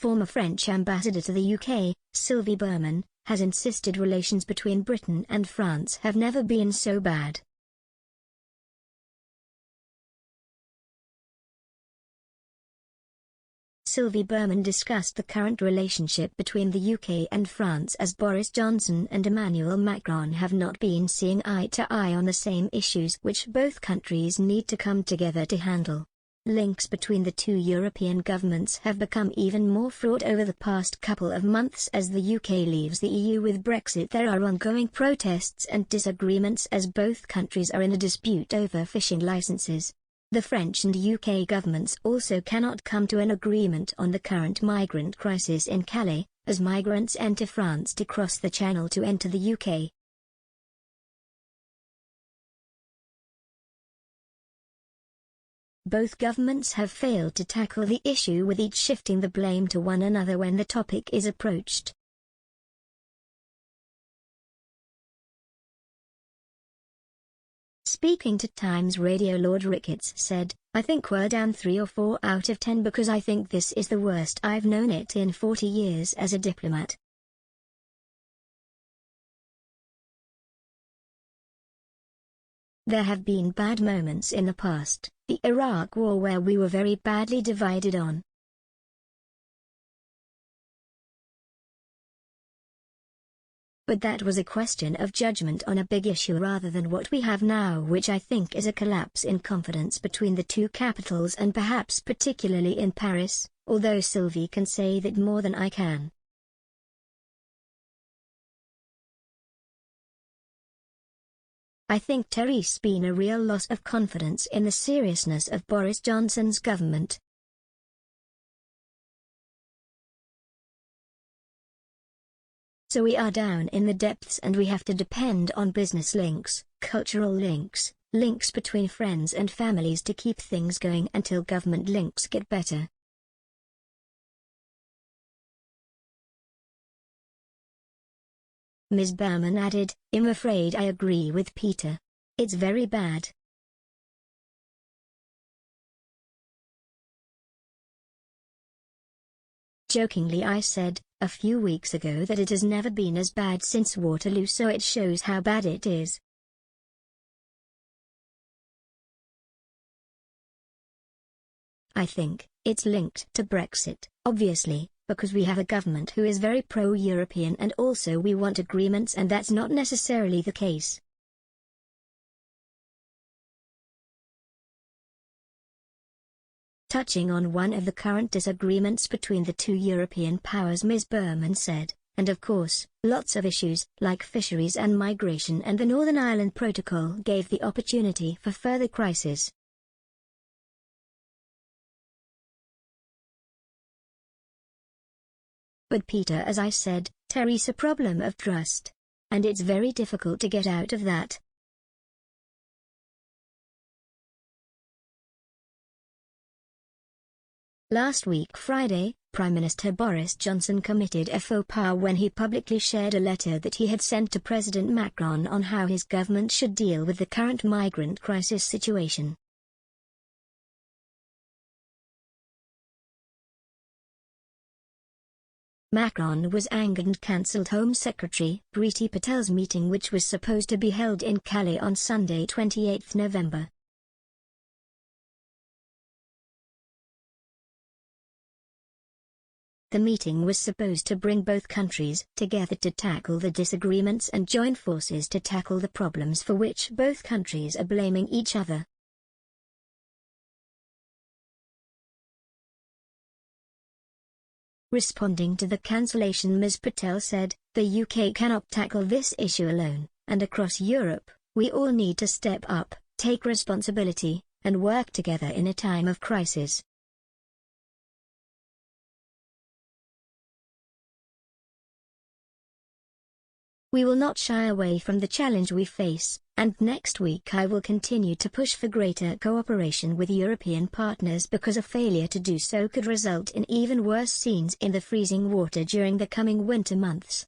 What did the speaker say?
former French ambassador to the UK, Sylvie Berman, has insisted relations between Britain and France have never been so bad. Sylvie Berman discussed the current relationship between the UK and France as Boris Johnson and Emmanuel Macron have not been seeing eye to eye on the same issues which both countries need to come together to handle. Links between the two European governments have become even more fraught over the past couple of months as the UK leaves the EU with Brexit. There are ongoing protests and disagreements as both countries are in a dispute over fishing licenses. The French and UK governments also cannot come to an agreement on the current migrant crisis in Calais, as migrants enter France to cross the Channel to enter the UK. Both governments have failed to tackle the issue, with each shifting the blame to one another when the topic is approached. Speaking to Times Radio, Lord Ricketts said, "I think we're down 3 or 4 out of 10 because I think this is the worst I've known it in 40 years as a diplomat." There have been bad moments in the past, the Iraq War where we were very badly divided on. But that was a question of judgment on a big issue rather than what we have now, which I think is a collapse in confidence between the two capitals and perhaps particularly in Paris, although Sylvie can say that more than I can. I think there's been a real loss of confidence in the seriousness of Boris Johnson's government. So we are down in the depths and we have to depend on business links, cultural links, links between friends and families to keep things going until government links get better. Ms. Berman added, "I'm afraid I agree with Peter. It's very bad." Jokingly I said, a few weeks ago, that it has never been as bad since Waterloo, so it shows how bad it is. I think it's linked to Brexit, obviously, because we have a government who is very pro-European and also we want agreements, and that's not necessarily the case. Touching on one of the current disagreements between the two European powers, Ms. Berman said, "And of course, lots of issues, like fisheries and migration and the Northern Ireland Protocol, gave the opportunity for further crisis." But Peter, as I said, there's a problem of trust. And it's very difficult to get out of that. Last week Friday, Prime Minister Boris Johnson committed a faux pas when he publicly shared a letter that he had sent to President Macron on how his government should deal with the current migrant crisis situation. Macron was angered and cancelled Home Secretary Priti Patel's meeting, which was supposed to be held in Calais on Sunday, 28 November. The meeting was supposed to bring both countries together to tackle the disagreements and join forces to tackle the problems for which both countries are blaming each other. Responding to the cancellation, Ms. Patel said, "The UK cannot tackle this issue alone, and across Europe, we all need to step up, take responsibility, and work together in a time of crisis." We will not shy away from the challenge we face, and next week I will continue to push for greater cooperation with European partners, because a failure to do so could result in even worse scenes in the freezing water during the coming winter months.